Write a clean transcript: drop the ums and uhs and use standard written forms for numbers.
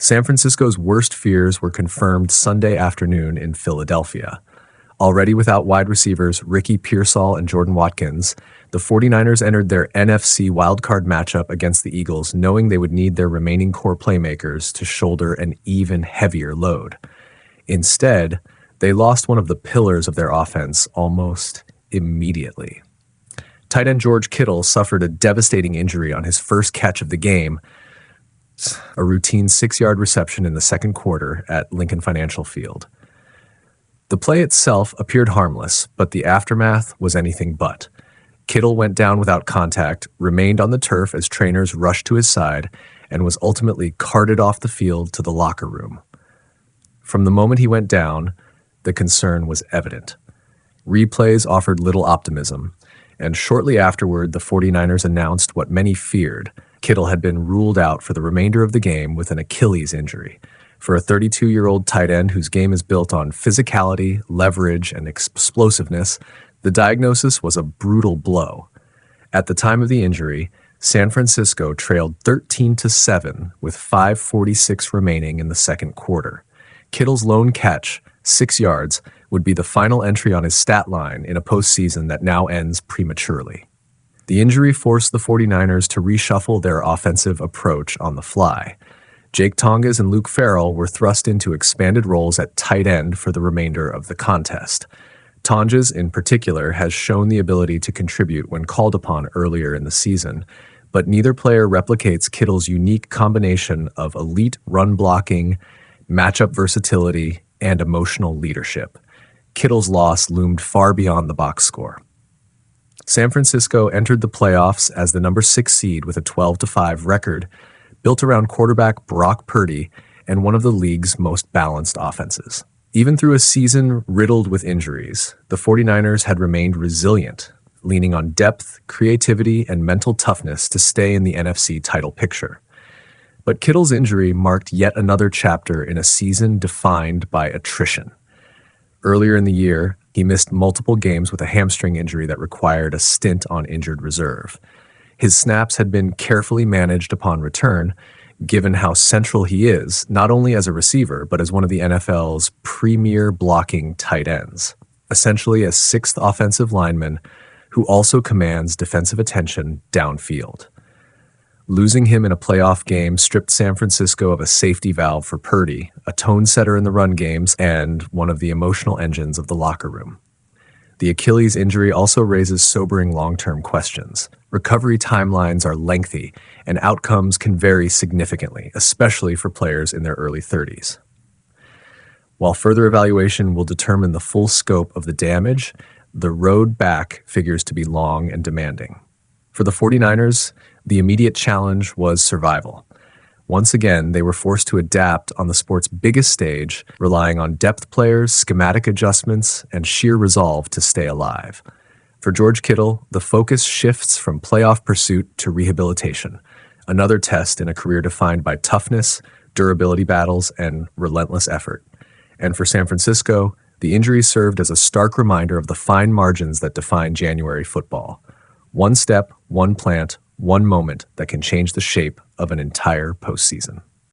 San Francisco's worst fears were confirmed Sunday afternoon in Philadelphia. Already without wide receivers Ricky Pearsall and Jordan Watkins, the 49ers entered their NFC Wild Card matchup against the Eagles knowing they would need their remaining core playmakers to shoulder an even heavier load. Instead, they lost one of the pillars of their offense almost immediately. Tight end George Kittle suffered a devastating injury on his first catch of the game, a routine 6-yard reception in the second quarter at Lincoln Financial Field. The play itself appeared harmless, but the aftermath was anything but. Kittle went down without contact, remained on the turf as trainers rushed to his side, and was ultimately carted off the field to the locker room. From the moment he went down, the concern was evident. Replays offered little optimism, and shortly afterward, the 49ers announced what many feared. Kittle had been ruled out for the remainder of the game with an Achilles injury. For a 32-year-old tight end whose game is built on physicality, leverage, and explosiveness, the diagnosis was a brutal blow. At the time of the injury, San Francisco trailed 13-7 with 5:46 remaining in the second quarter. Kittle's lone catch, 6 yards, would be the final entry on his stat line in a postseason that now ends prematurely. The injury forced the 49ers to reshuffle their offensive approach on the fly. Jake Tonges and Luke Farrell were thrust into expanded roles at tight end for the remainder of the contest. Tonges, in particular, has shown the ability to contribute when called upon earlier in the season, but neither player replicates Kittle's unique combination of elite run blocking, matchup versatility, and emotional leadership. Kittle's loss loomed far beyond the box score. San Francisco entered the playoffs as the number 6 seed with a 12-5 record, built around quarterback Brock Purdy and one of the league's most balanced offenses. Even through a season riddled with injuries, the 49ers had remained resilient, leaning on depth, creativity, and mental toughness to stay in the NFC title picture. But Kittle's injury marked yet another chapter in a season defined by attrition. Earlier in the year, he missed multiple games with a hamstring injury that required a stint on injured reserve. His snaps had been carefully managed upon return, given how central he is, not only as a receiver, but as one of the NFL's premier blocking tight ends, essentially a 6th offensive lineman who also commands defensive attention downfield. Losing him in a playoff game stripped San Francisco of a safety valve for Purdy, a tone setter in the run games, and one of the emotional engines of the locker room. The Achilles injury also raises sobering long-term questions. Recovery timelines are lengthy, and outcomes can vary significantly, especially for players in their early 30s. While further evaluation will determine the full scope of the damage, the road back figures to be long and demanding. For the 49ers, the immediate challenge was survival. Once again, they were forced to adapt on the sport's biggest stage, relying on depth players, schematic adjustments, and sheer resolve to stay alive. For George Kittle, the focus shifts from playoff pursuit to rehabilitation, another test in a career defined by toughness, durability battles, and relentless effort. And for San Francisco, the injury served as a stark reminder of the fine margins that define January football. One step, one plant, one moment that can change the shape of an entire postseason.